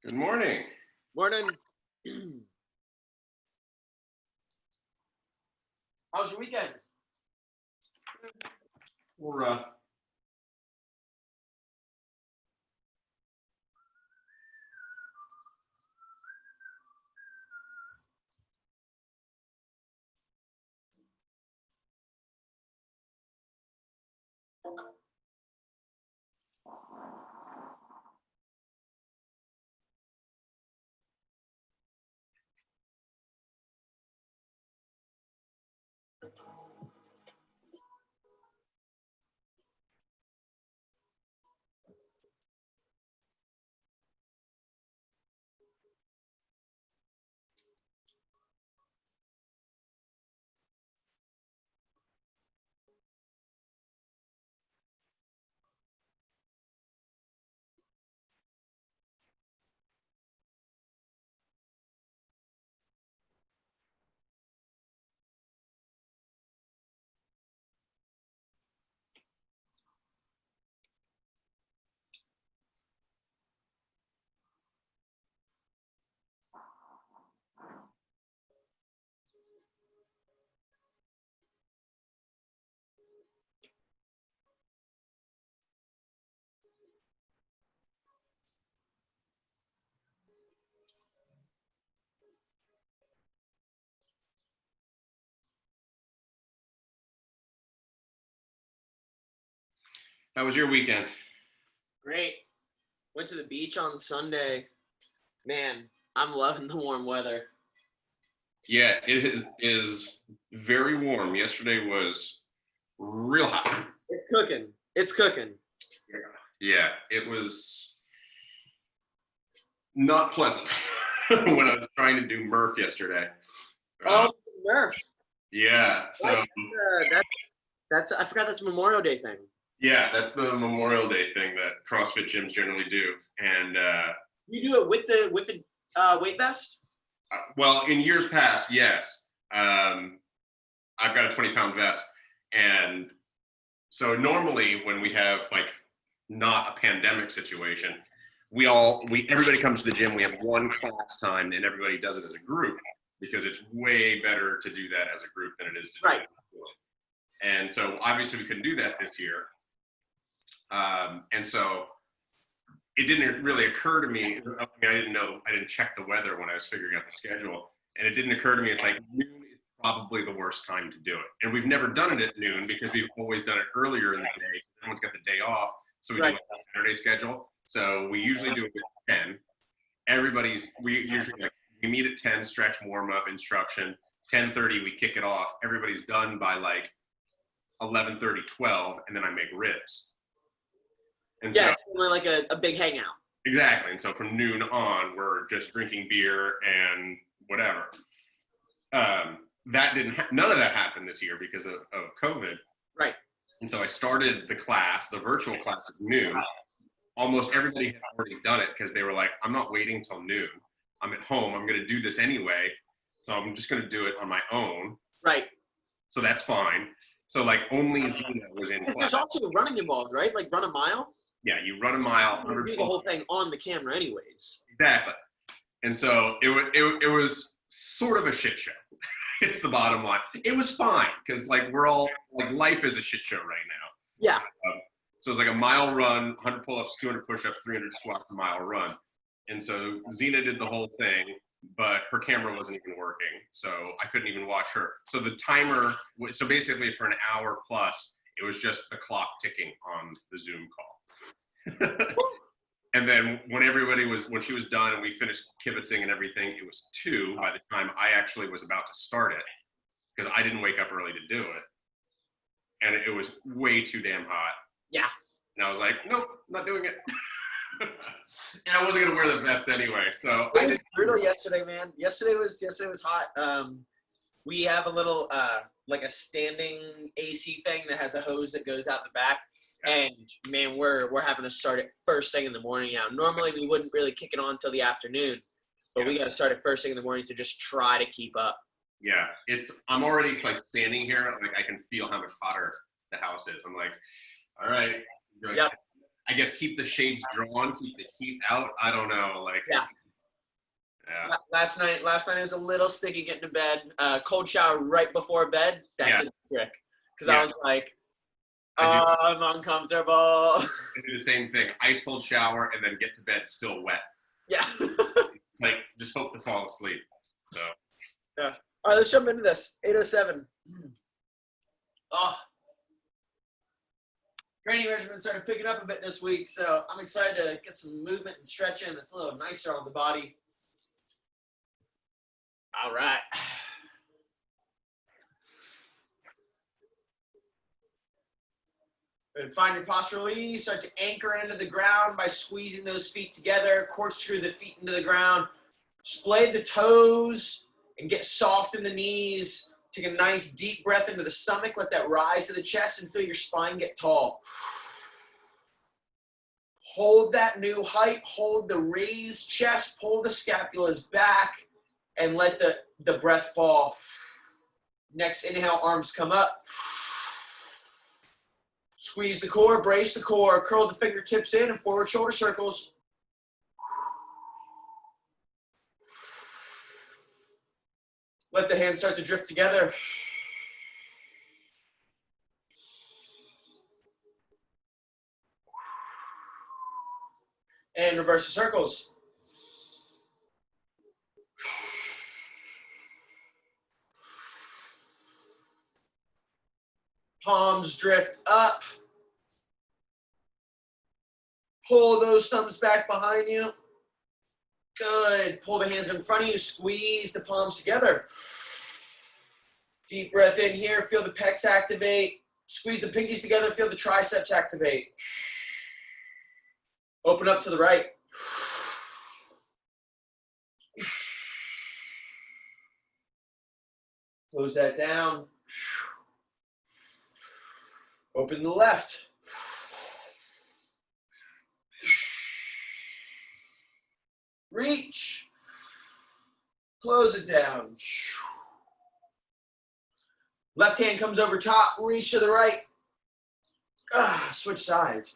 Good morning. Morning. How was your weekend? We're How was your weekend? Great. Went to the beach on Sunday. Man, I'm loving the warm weather. Yeah, it is very warm. Yesterday was real hot. It's cooking. It's cooking. Yeah, it was not pleasant when I was trying to do Murph yesterday. Oh, Murph. Yeah, so That's I forgot that's Memorial Day thing. yeah, that's the Memorial Day thing that CrossFit gyms generally do. And You do it with the weight vest? well, in years past, yes. I've got a 20-pound vest, and so normally when we have like not a pandemic situation, everybody comes to the gym. We have one class time, and everybody does it as a group because it's way better to do that as a group than it is to do it individually. And so obviously we couldn't do that this year, and so it didn't really occur to me. I didn't check the weather when I was figuring out the schedule, and it didn't occur to me. It's like noon is probably the worst time to do it, and we've never done it at noon because we've always done it earlier in the day. So everyone's got the day off, so we do a Saturday schedule. So we usually do it at 10. We usually we meet at 10, stretch, warm up, instruction. 10:30 we kick it off. Everybody's done by like 11:30, 12, and then I make ribs. And yeah, so we're like a big hangout. Exactly. And so from noon on, we're just drinking beer and whatever. None of that happened this year because of COVID. Right. And so I started the virtual class at noon. Almost everybody had already done it because they were like, I'm not waiting till noon. I'm at home. I'm going to do this anyway. So I'm just going to do it on my own. Right. So that's fine. So like only Zena was in class. There's also running involved, right? Like run a mile? Yeah, you run a mile. You do the whole thing on the camera anyways. Exactly. And so it was sort of a shit show. It's the bottom line. It was fine because like we're all like life is a shit show right now. Yeah. So it's like a mile run, 100 pull-ups, 200 push-ups, 300 squats, a mile run. And so Zena did the whole thing, but her camera wasn't even working, so I couldn't even watch her. So the timer, so basically for an hour plus, it was just the clock ticking on the Zoom call. And then when she was done and we finished kibitzing and everything, it was 2 by the time I actually was about to start it because I didn't wake up early to do it. And it was way too damn hot. Yeah. And I was like, nope, not doing it. And I wasn't gonna wear the vest anyway, so it was brutal yesterday, man. Yesterday was hot. We have a little like a standing AC thing that has a hose that goes out the back, and man, we're having to start it first thing in the morning now. Normally we wouldn't really kick it on till the afternoon, but we got to start it first thing in the morning to just try to keep up. Yeah, I'm already like standing here, like I can feel how much hotter the house is. I'm like, all right, Yep. I guess keep the shades drawn, keep the heat out. I don't know, like Yeah. Last night it was a little sticky getting to bed. Cold shower right before bed. That did the trick. Because I was like, I'm uncomfortable. I do the same thing. Ice cold shower and then get to bed still wet. Yeah. Like, just hope to fall asleep. So. Yeah. All right, let's jump into this. 8:07. Oh. Training regimen started picking up a bit this week, so I'm excited to get some movement and stretching that's a little nicer on the body. All right. And find your postural ease. Start to anchor into the ground by squeezing those feet together. Corkscrew the feet into the ground. Splay the toes and get soft in the knees. Take a nice deep breath into the stomach. Let that rise to the chest and feel your spine get tall. Hold that new height. Hold the raised chest. Pull the scapulas back and let the breath fall. Next inhale, arms come up. Squeeze the core, brace the core, curl the fingertips in and forward shoulder circles. Let the hands start to drift together. And reverse the circles. Palms drift up. Pull those thumbs back behind you. Good. Pull the hands in front of you. Squeeze the palms together. Deep breath in here. Feel the pecs activate. Squeeze the pinkies together. Feel the triceps activate. Open up to the right. Close that down. Open the left. Reach. Close it down. Left hand comes over top. Reach to the right. Switch sides.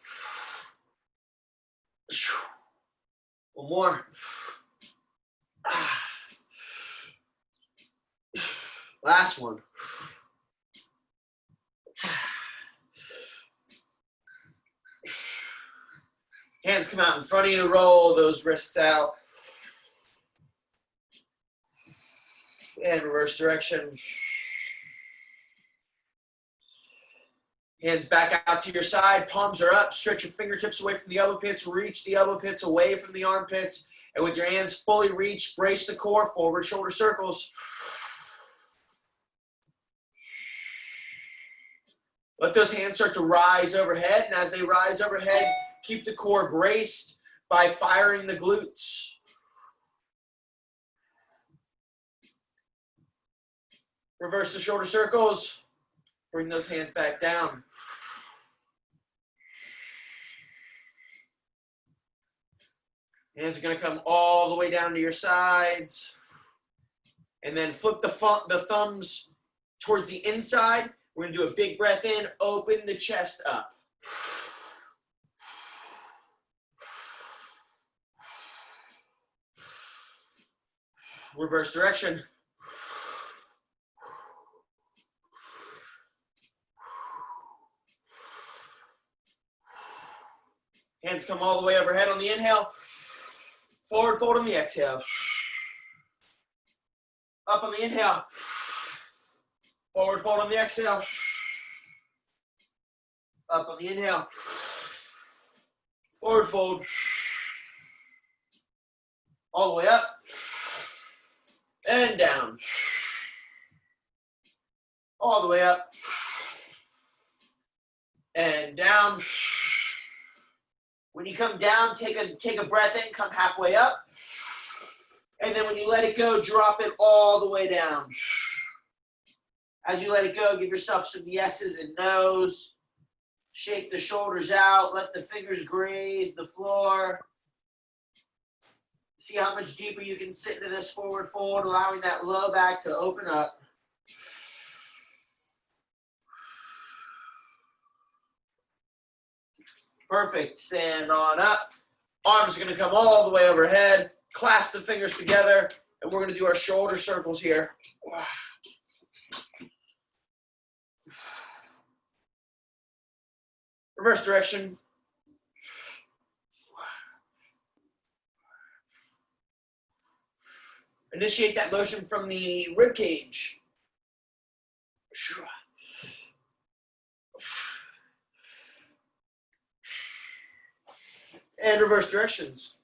One more. Last one. Hands come out in front of you. Roll those wrists out. And reverse direction. Hands back out to your side. Palms are up. Stretch your fingertips away from the elbow pits. Reach the elbow pits away from the armpits. And with your hands fully reached, brace the core. Forward shoulder circles. Let those hands start to rise overhead. And as they rise overhead, keep the core braced by firing the glutes. Reverse the shoulder circles. Bring those hands back down. Hands are going to come all the way down to your sides. And then flip the thumbs towards the inside. We're going to do a big breath in. Open the chest up. Reverse direction. Hands come all the way overhead on the inhale. Forward fold on the exhale. Up on the inhale. Forward fold on the exhale. Up on the inhale. Forward fold. All the way up. And down. All the way up. And down. When you come down, take a breath in, come halfway up. And then when you let it go, drop it all the way down. As you let it go, give yourself some yeses and nos. Shake the shoulders out. Let the fingers graze the floor. See how much deeper you can sit into this forward fold, allowing that low back to open up. Perfect. Stand on up. Arms are going to come all the way overhead. clasp the fingers together, and we're going to do our shoulder circles here. Reverse direction. Initiate that motion from the rib cage. And reverse directions.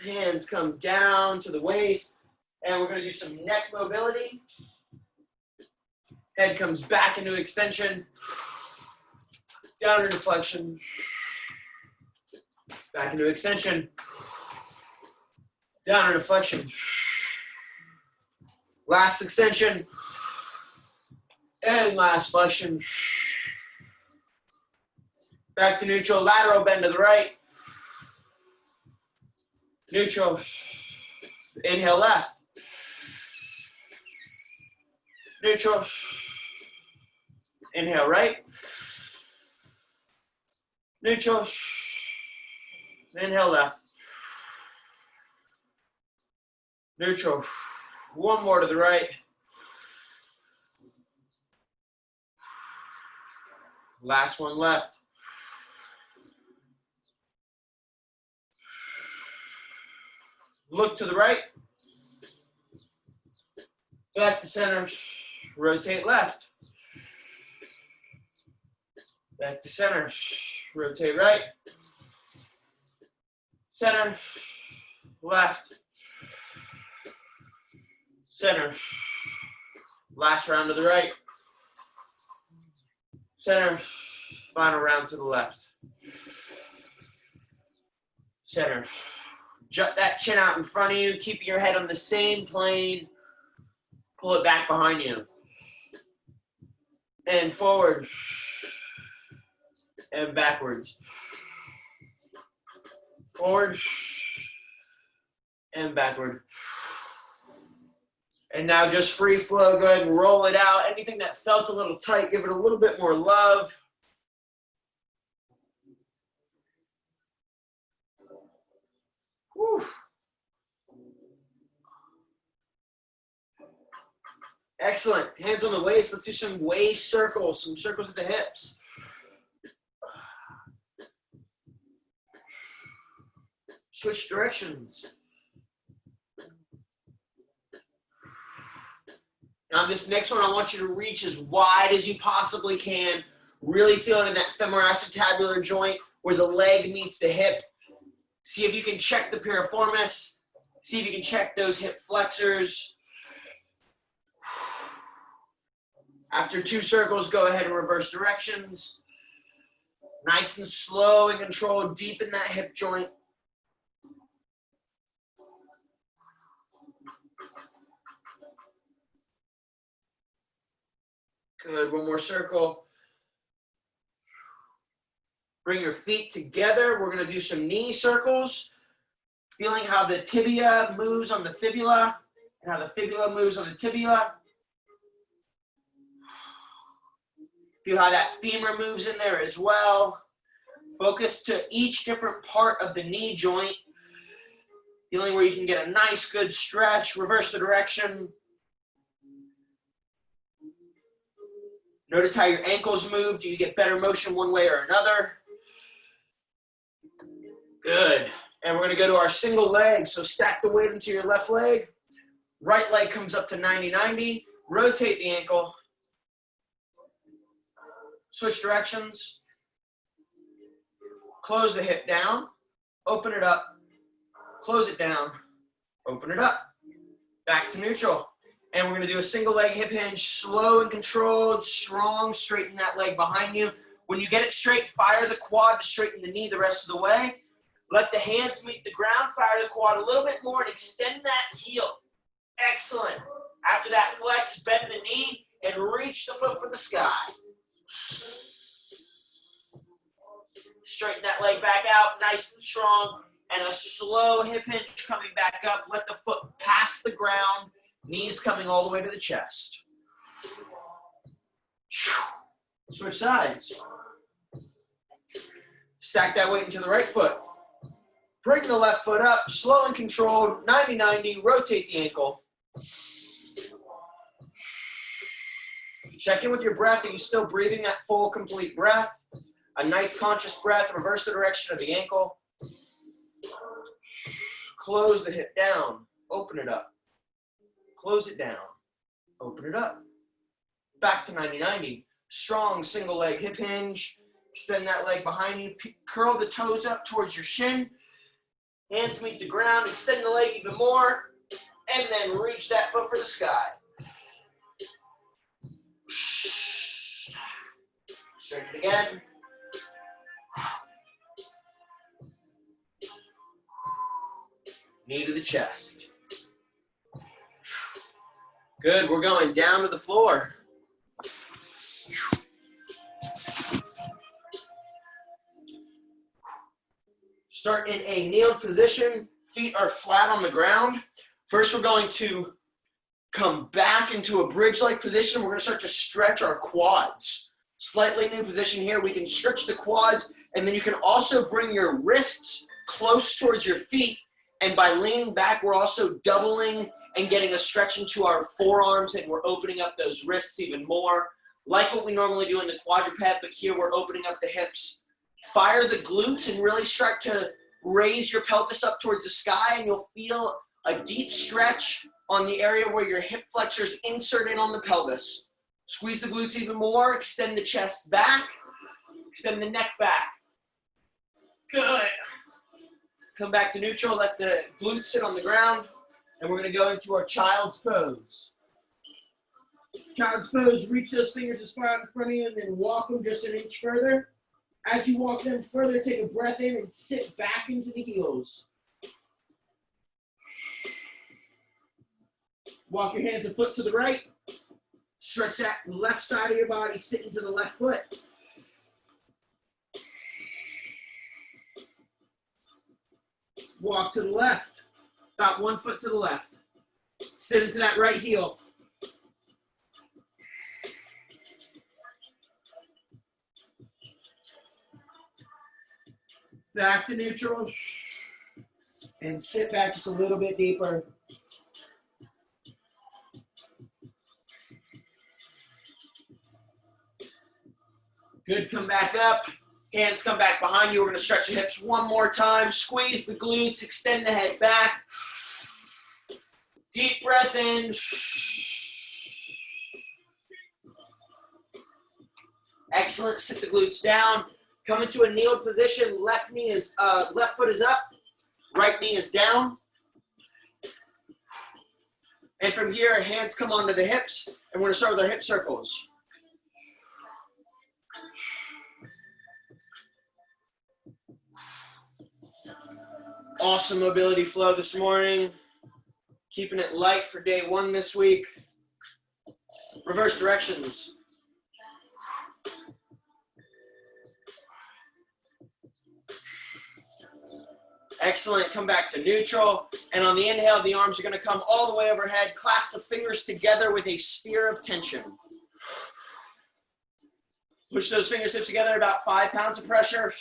Hands come down to the waist, and we're going to do some neck mobility. Head comes back into extension, down into flexion, back into extension, down into flexion. Last extension, and last flexion. Back to neutral, lateral bend to the right. Neutral, inhale left. Neutral, inhale right. Neutral, inhale left. Neutral, one more to the right. Last one left. Look to the right. Back to center. Rotate left. Back to center. Rotate right. Center. Left. Center. Last round to the right. Center. Final round to the left. Center. Jut that chin out in front of you, keeping your head on the same plane. Pull it back behind you. And forward. And backwards. Forward. And backward. And now just free flow. Go ahead and roll it out. Anything that felt a little tight, give it a little bit more love. Whew. Excellent. Hands on the waist. Let's do some waist circles, some circles at the hips. Switch directions. Now this next one, I want you to reach as wide as you possibly can. Really feel it in that femoroacetabular joint where the leg meets the hip. See if you can check the piriformis. See if you can check those hip flexors. After 2 circles, go ahead and reverse directions. Nice and slow and controlled, deep in that hip joint. Good, one more circle. Bring your feet together. We're gonna do some knee circles. Feeling how the tibia moves on the fibula and how the fibula moves on the tibia. Feel how that femur moves in there as well. Focus to each different part of the knee joint. Feeling where you can get a nice good stretch. Reverse the direction. Notice how your ankles move. Do you get better motion one way or another? Good. And we're going to go to our single leg. So stack the weight into your left leg. Right leg comes up to 90-90. Rotate the ankle. Switch directions. Close the hip down. Open it up. Close it down. Open it up. Back to neutral. And we're going to do a single leg hip hinge, slow and controlled, strong, straighten that leg behind you. When you get it straight, fire the quad to straighten the knee the rest of the way. Let the hands meet the ground, fire the quad a little bit more and extend that heel. Excellent. After that, flex, bend the knee, and reach the foot for the sky. Straighten that leg back out, nice and strong, and a slow hip hinge coming back up. Let the foot pass the ground. Knees coming all the way to the chest. Switch sides. Stack that weight into the right foot. Bring the left foot up, slow and controlled, 90-90, rotate the ankle. Check in with your breath. Are you still breathing that full, complete breath? A nice conscious breath. Reverse the direction of the ankle. Close the hip down. Open it up. Close it down. Open it up. Back to 90-90. Strong single leg hip hinge. Extend that leg behind you. Curl the toes up towards your shin. Hands meet the ground. Extend the leg even more. And then reach that foot for the sky. Straighten it again. Knee to the chest. Good, we're going down to the floor. Start in a kneeled position. Feet are flat on the ground. First, we're going to come back into a bridge-like position. We're going to start to stretch our quads. Slightly new position here. We can stretch the quads, and then you can also bring your wrists close towards your feet. And by leaning back, we're also doubling and getting a stretch into our forearms, and we're opening up those wrists even more. Like what we normally do in the quadruped, but here we're opening up the hips. Fire the glutes and really start to raise your pelvis up towards the sky, and you'll feel a deep stretch on the area where your hip flexors insert in on the pelvis. Squeeze the glutes even more, extend the chest back, extend the neck back. Good. Come back to neutral, let the glutes sit on the ground, and we're going to go into our child's pose. Child's pose, reach those fingers as far out in front of you and then walk them just an inch further. As you walk them further, take a breath in and sit back into the heels. Walk your hands a foot to the right. Stretch that left side of your body, sit into the left foot. Walk to the left, about 1 foot to the left. Sit into that right heel. Back to neutral. And sit back just a little bit deeper. Good, come back up. Hands come back behind you. We're going to stretch the hips one more time. Squeeze the glutes, extend the head back. Deep breath in. Excellent, sit the glutes down. Come into a kneeled position. Left foot is up. Right knee is down. And from here, hands come onto the hips. And we're going to start with our hip circles. Awesome mobility flow this morning. Keeping it light for day one this week. Reverse directions. Excellent. Come back to neutral. And on the inhale, the arms are going to come all the way overhead. Clasp the fingers together with a spear of tension. Push those fingertips together, about 5 pounds of pressure.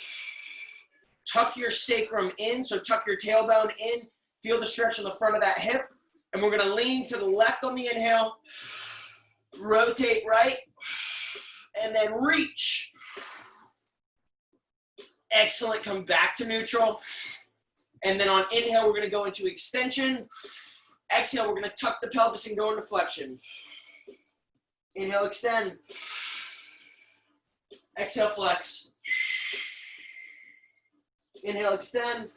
Tuck your sacrum in, so tuck your tailbone in. Feel the stretch on the front of that hip. And we're going to lean to the left on the inhale. Rotate right. And then reach. Excellent. Come back to neutral. And then on inhale, we're going to go into extension. Exhale, we're going to tuck the pelvis and go into flexion. Inhale, extend. Exhale, flex. Inhale, extend.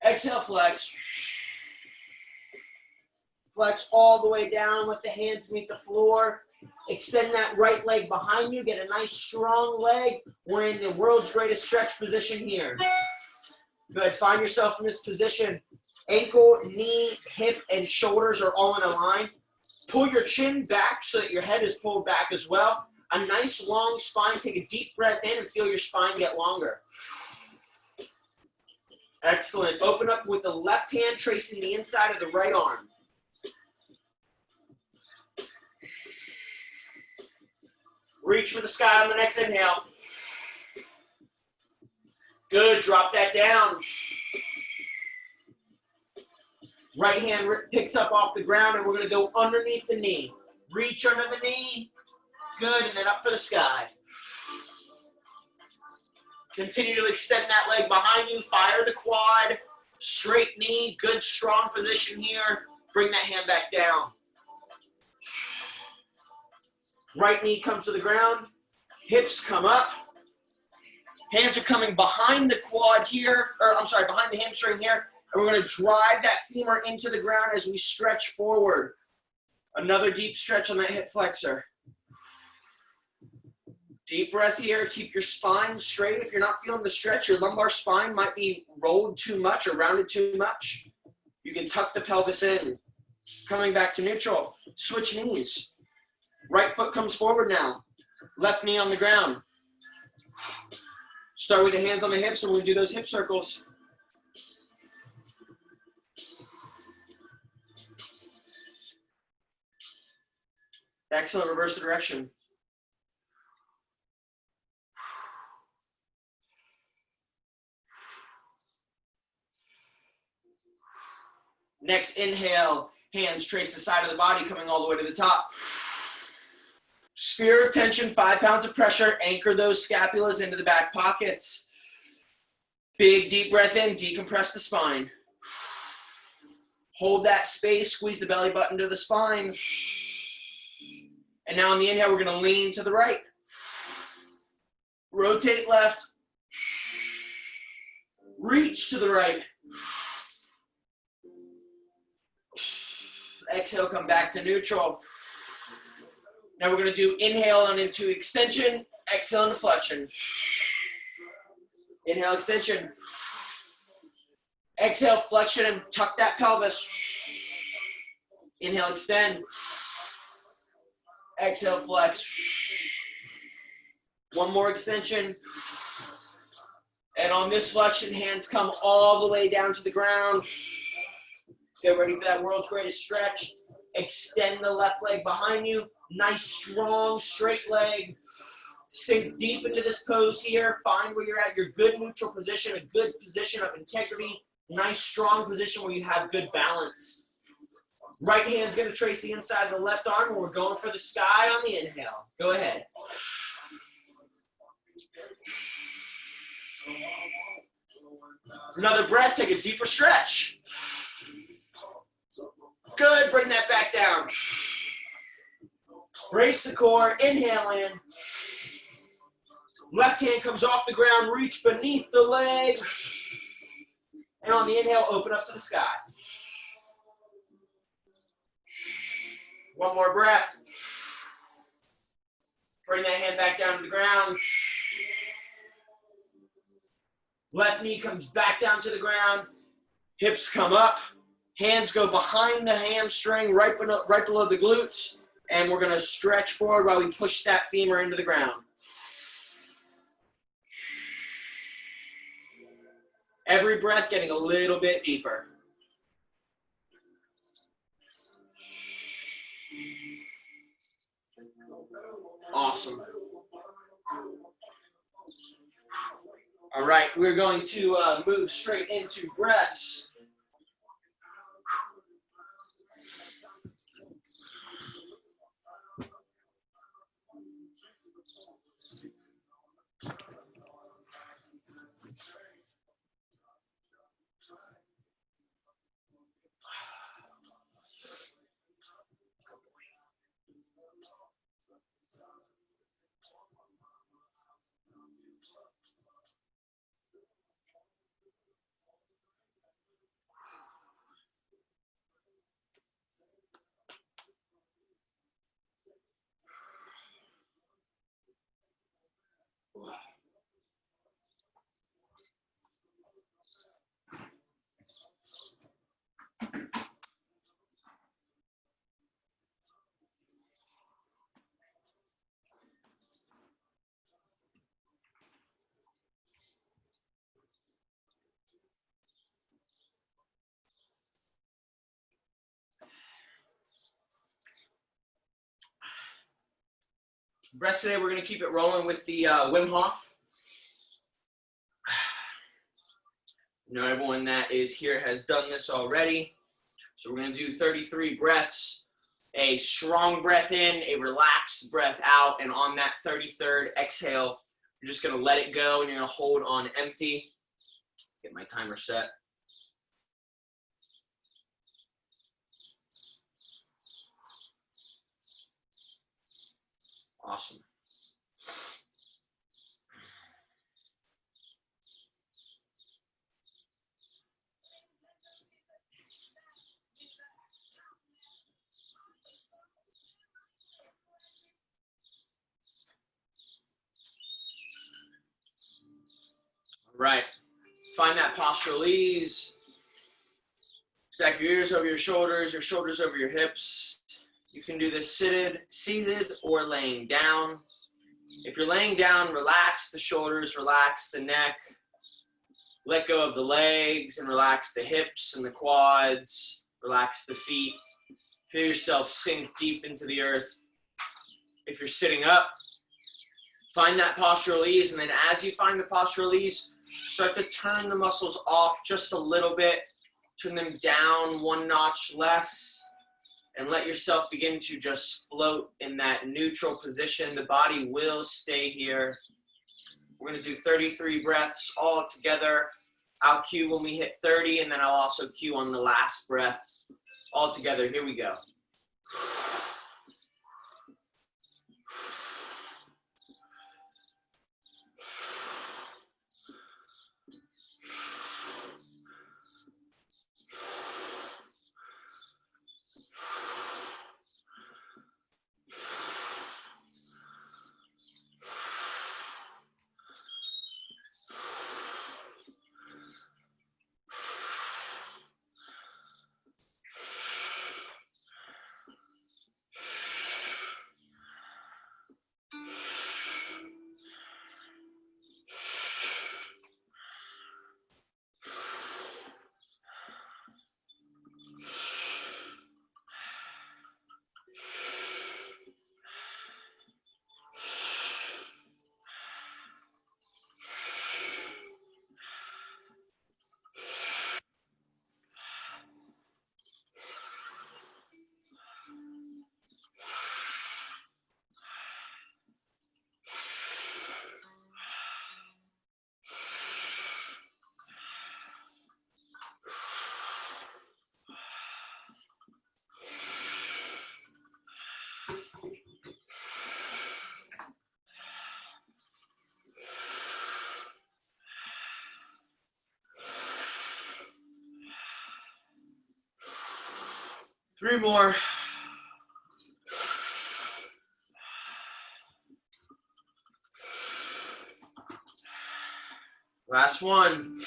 Exhale, flex. Flex all the way down. Let the hands meet the floor. Extend that right leg behind you. Get a nice strong leg. We're in the world's greatest stretch position here. Good. Find yourself in this position. Ankle, knee, hip, and shoulders are all in a line. Pull your chin back so that your head is pulled back as well. A nice long spine. Take a deep breath in and feel your spine get longer. Excellent. Open up with the left hand tracing the inside of the right arm. Reach for the sky on the next inhale. Good, drop that down. Right hand picks up off the ground, and we're gonna go underneath the knee. Reach under the knee. Good, and then up for the sky. Continue to extend that leg behind you. Fire the quad. Straight knee. Good, strong position here. Bring that hand back down. Right knee comes to the ground. Hips come up. Hands are coming behind the quad here, or I'm sorry, behind the hamstring here. And we're going to drive that femur into the ground as we stretch forward. Another deep stretch on that hip flexor. Deep breath here. Keep your spine straight. If you're not feeling the stretch, your lumbar spine might be rolled too much or rounded too much. You can tuck the pelvis in. Coming back to neutral. Switch knees. Right foot comes forward now. Left knee on the ground. Start with the hands on the hips, and we'll do those hip circles. Excellent, reverse the direction. Next inhale, hands trace the side of the body, coming all the way to the top. Sphere of tension, 5 pounds of pressure. Anchor those scapulas into the back pockets. Big deep breath in, decompress the spine. Hold that space, squeeze the belly button to the spine. And now on the inhale, we're gonna lean to the right. Rotate left. Reach to the right. Exhale, come back to neutral. Now we're going to do inhale on into extension, exhale into flexion. Inhale, extension. Exhale, flexion, and tuck that pelvis. Inhale, extend. Exhale, flex. One more extension. And on this flexion, hands come all the way down to the ground. Get ready for that world's greatest stretch. Extend the left leg behind you. Nice, strong, straight leg. Sink deep into this pose here. Find where you're at your good neutral position, a good position of integrity. Nice, strong position where you have good balance. Right hand's going to trace the inside of the left arm, and we're going for the sky on the inhale. Go ahead. Another breath. Take a deeper stretch. Good, bring that back down. Brace the core, inhale in. Left hand comes off the ground, reach beneath the leg. And on the inhale, open up to the sky. One more breath. Bring that hand back down to the ground. Left knee comes back down to the ground. Hips come up. Hands go behind the hamstring, right below the glutes. And we're going to stretch forward while we push that femur into the ground. Every breath getting a little bit deeper. Awesome. All right, we're going to move straight into breaths. Breaths today, we're going to keep it rolling with the Wim Hof. I know everyone that is here has done this already. So we're going to do 33 breaths. A strong breath in, a relaxed breath out, and on that 33rd exhale, you're just going to let it go and you're going to hold on empty. Get my timer set. Awesome. All right. Find that postural ease. Stack your ears over your shoulders over your hips. You can do this seated or laying down. If you're laying down, relax the shoulders, relax the neck. Let go of the legs and relax the hips and the quads. Relax the feet. Feel yourself sink deep into the earth. If you're sitting up, find that postural ease, and then as you find the postural ease, start to turn the muscles off just a little bit. Turn them down one notch less, and let yourself begin to just float in that neutral position. The body will stay here. We're going to do 33 breaths all together. I'll cue when we hit 30, and then I'll also cue on the last breath. All together, here we go. Three more. Last one.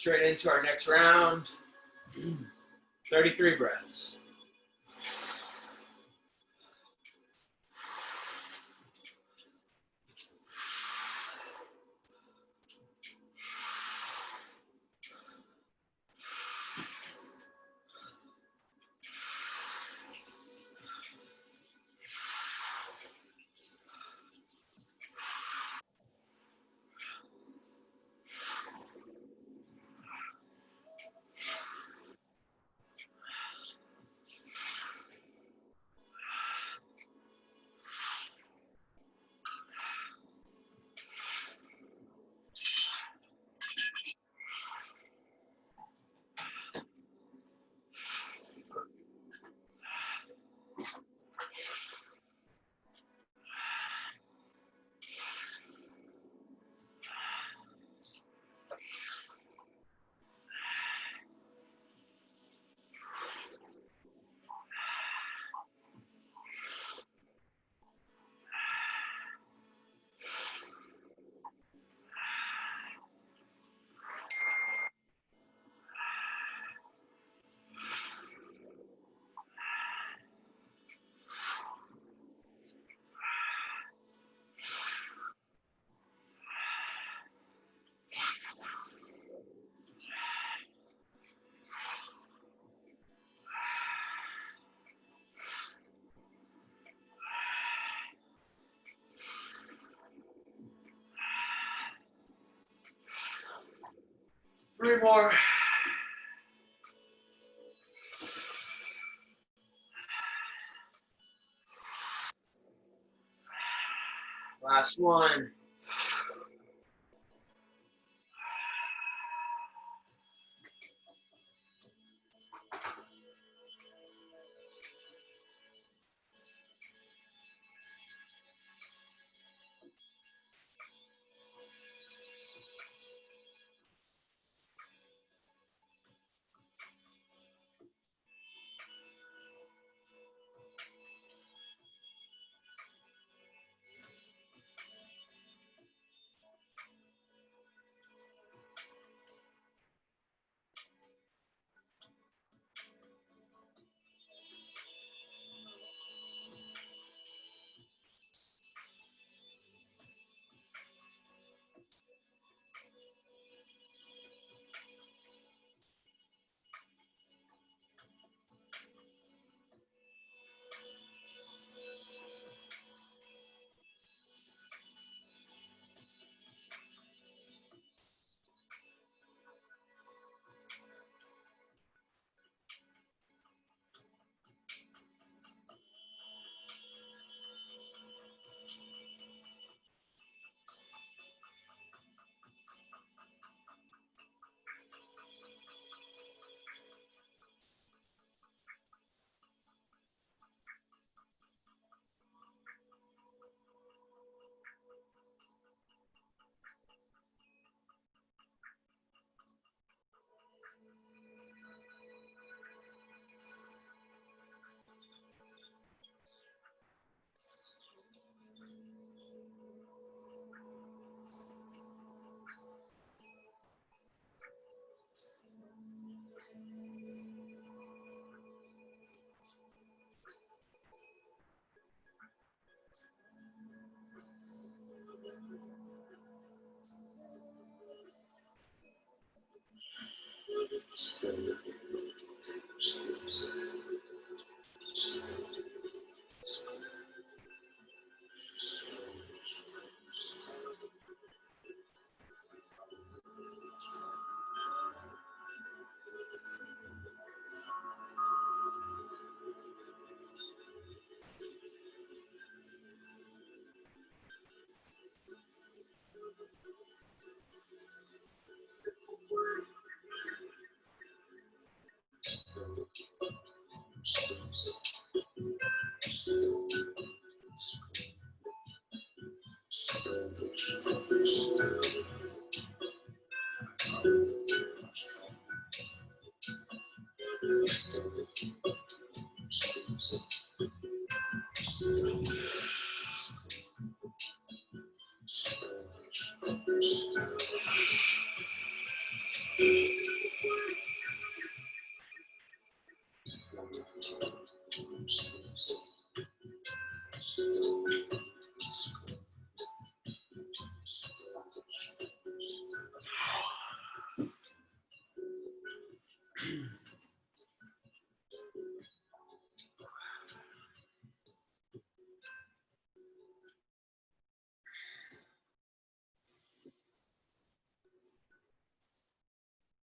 straight into our next round. 33 breaths. Three more. Last one.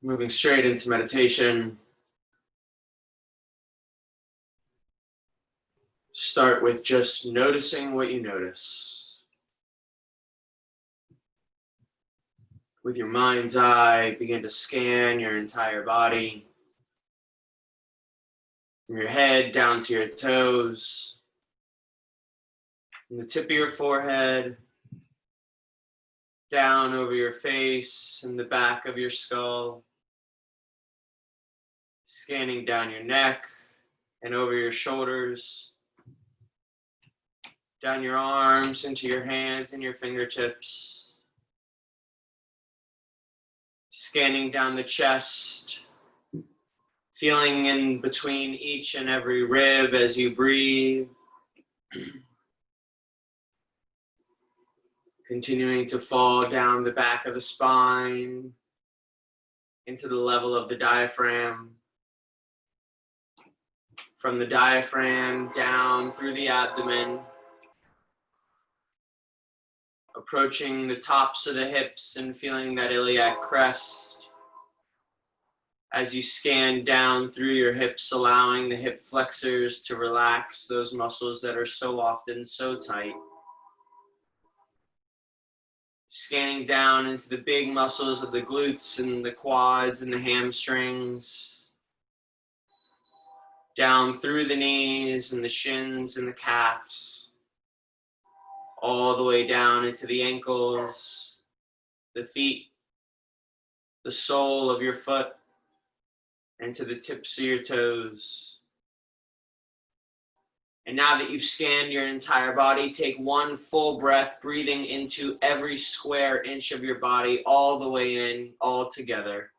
Moving straight into meditation. Start with just noticing what you notice. With your mind's eye, begin to scan your entire body. From your head down to your toes. From the tip of your forehead, down over your face and the back of your skull. Scanning down your neck and over your shoulders. Down your arms, into your hands and your fingertips. Scanning down the chest. Feeling in between each and every rib as you breathe. Continuing to fall down the back of the spine into the level of the diaphragm. From the diaphragm down through the abdomen. Approaching the tops of the hips and feeling that iliac crest. As you scan down through your hips, allowing the hip flexors to relax those muscles that are so often so tight. Scanning down into the big muscles of the glutes and the quads and the hamstrings. Down through the knees and the shins and the calves. All the way down into the ankles, the feet, the sole of your foot, and to the tips of your toes. And now that you've scanned your entire body, take one full breath, breathing into every square inch of your body, all the way in, all together.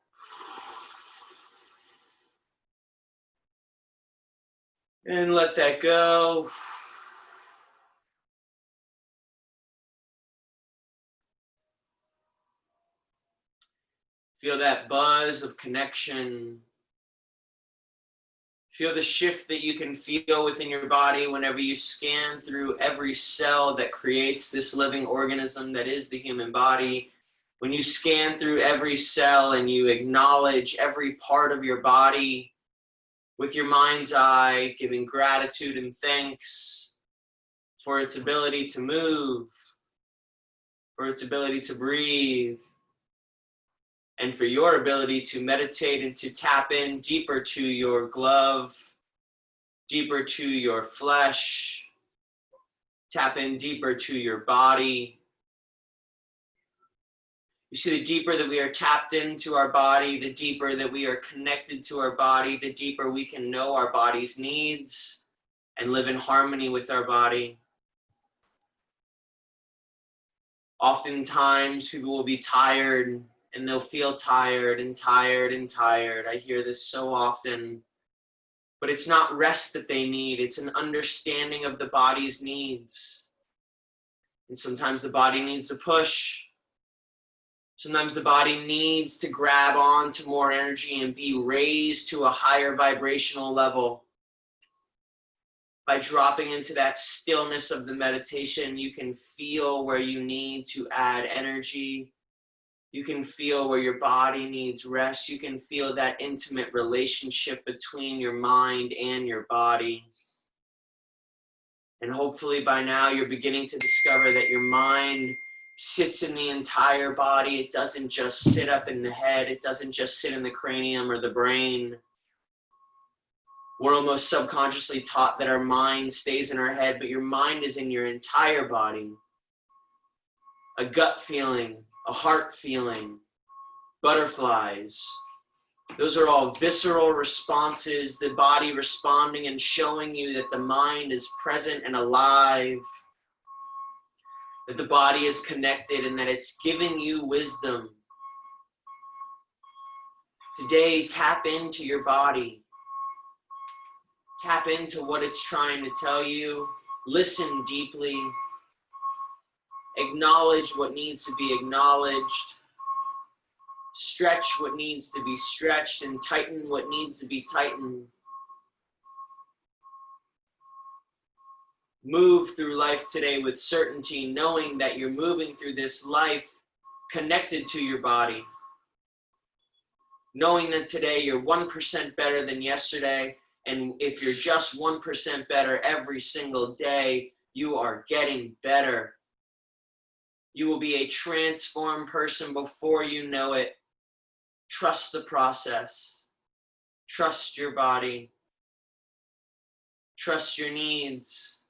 And let that go. Feel that buzz of connection. Feel the shift that you can feel within your body whenever you scan through every cell that creates this living organism that is the human body. When you scan through every cell and you acknowledge every part of your body with your mind's eye, giving gratitude and thanks for its ability to move, for its ability to breathe, and for your ability to meditate and to tap in deeper to your glove, deeper to your flesh, tap in deeper to your body. You see, the deeper that we are tapped into our body, the deeper that we are connected to our body, the deeper we can know our body's needs and live in harmony with our body. Oftentimes, people will be tired and they'll feel tired and tired and tired. I hear this so often. But it's not rest that they need. It's an understanding of the body's needs. And sometimes the body needs to push. Sometimes the body needs to grab on to more energy and be raised to a higher vibrational level. By dropping into that stillness of the meditation, you can feel where you need to add energy. You can feel where your body needs rest. You can feel that intimate relationship between your mind and your body. And hopefully by now you're beginning to discover that your mind sits in the entire body. It doesn't just sit up in the head. It doesn't just sit in the cranium or the brain. We're almost subconsciously taught that our mind stays in our head, but your mind is in your entire body. A gut feeling, a heart feeling, butterflies. Those are all visceral responses, the body responding and showing you that the mind is present and alive, that the body is connected and that it's giving you wisdom. Today, tap into your body. Tap into what it's trying to tell you. Listen deeply. Acknowledge what needs to be acknowledged. Stretch what needs to be stretched and tighten what needs to be tightened. Move through life today with certainty, knowing that you're moving through this life connected to your body. knowing that today you're 1% better than yesterday, and if you're just 1% better every single day, you are getting better. You will be a transformed person before you know it. Trust the process. Trust your body. Trust your needs.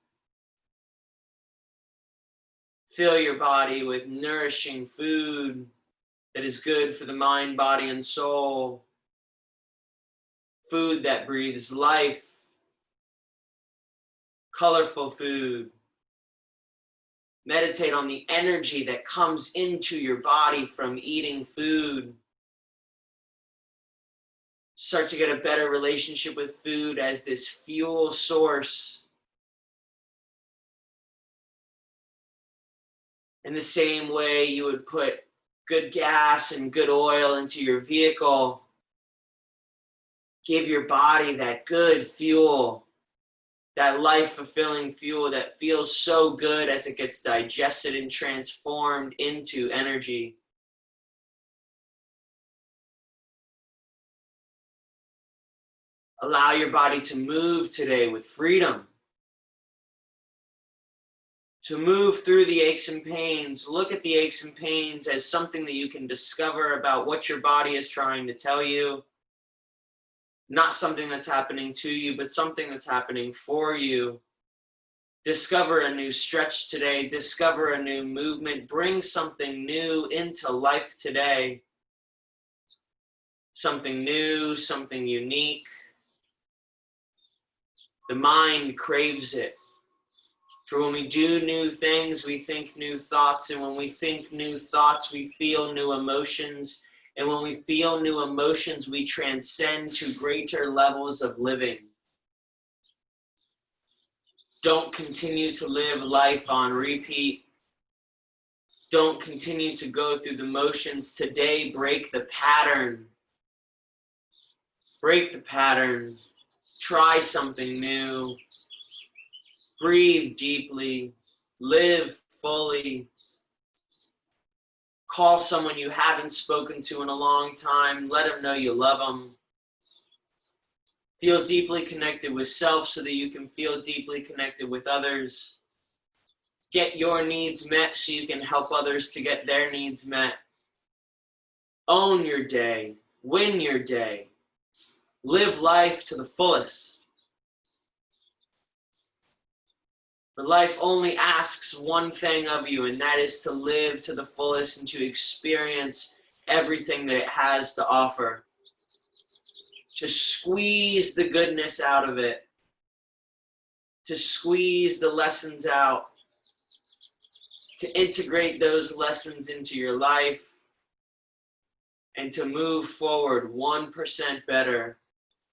Fill your body with nourishing food that is good for the mind, body, and soul. Food that breathes life. Colorful food. Meditate on the energy that comes into your body from eating food. Start to get a better relationship with food as this fuel source. In the same way you would put good gas and good oil into your vehicle, give your body that good fuel, that life-fulfilling fuel that feels so good as it gets digested and transformed into energy. Allow your body to move today with freedom. To move through the aches and pains. Look at the aches and pains as something that you can discover about what your body is trying to tell you. Not something that's happening to you, but something that's happening for you. Discover a new stretch today. Discover a new movement. Bring something new into life today. Something new, something unique. The mind craves it. For when we do new things, we think new thoughts. And when we think new thoughts, we feel new emotions. And when we feel new emotions, we transcend to greater levels of living. Don't continue to live life on repeat. Don't continue to go through the motions. Today, break the pattern. Break the pattern. Try something new. Breathe deeply. Live fully. Call someone you haven't spoken to in a long time. Let them know you love them. Feel deeply connected with self so that you can feel deeply connected with others. Get your needs met so you can help others to get their needs met. Own your day. Win your day. Live life to the fullest. But life only asks one thing of you, and that is to live to the fullest and to experience everything that it has to offer. To squeeze the goodness out of it. To squeeze the lessons out. To integrate those lessons into your life. And to move forward 1% better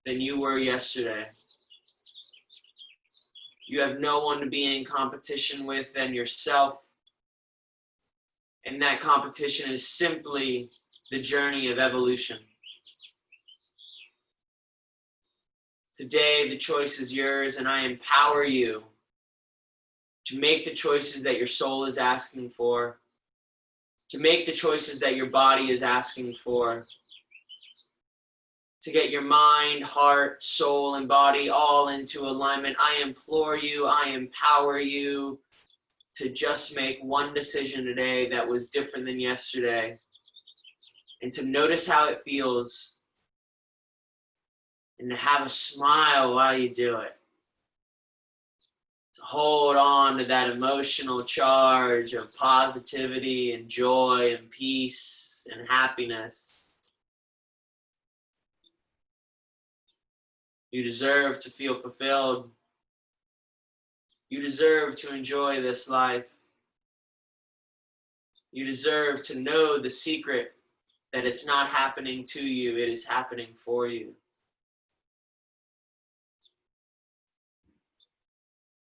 than you were yesterday. You have no one to be in competition with than yourself. And that competition is simply the journey of evolution. Today, the choice is yours, and I empower you to make the choices that your soul is asking for, to make the choices that your body is asking for, to get your mind, heart, soul, and body all into alignment. I implore you, I empower you to just make one decision today that was different than yesterday, and to notice how it feels, and to have a smile while you do it. To hold on to that emotional charge of positivity and joy and peace and happiness. You deserve to feel fulfilled. You deserve to enjoy this life. You deserve to know the secret that it's not happening to you, it is happening for you.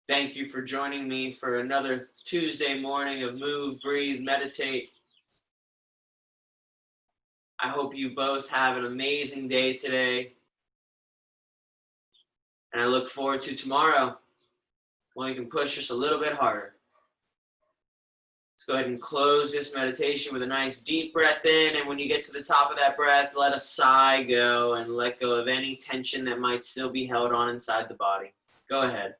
Thank you for joining me for another Tuesday morning of Move, Breathe, Meditate. I hope you both have an amazing day today. And I look forward to tomorrow when we can push just a little bit harder. Let's go. go ahead and close this meditation with a nice deep breath in. And when you get to the top of that breath, let a sigh go and let go of any tension that might still be held on inside the body. Go ahead.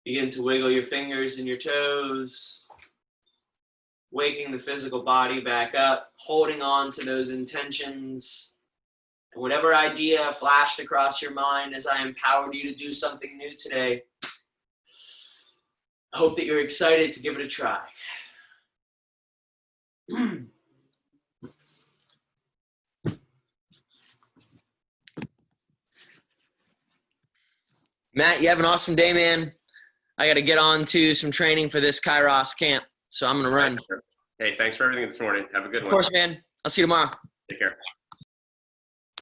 Begin to wiggle your fingers and your toes, waking the physical body back up, holding on to those intentions. And whatever idea flashed across your mind as I empowered you to do something new today, I hope that you're excited to give it a try. Matt, you have an awesome day, man. I got to get on to some training for this Kairos camp, so I'm going to run. Hey, thanks for everything this morning. Have a good one. Of course, man. I'll see you tomorrow. Take care.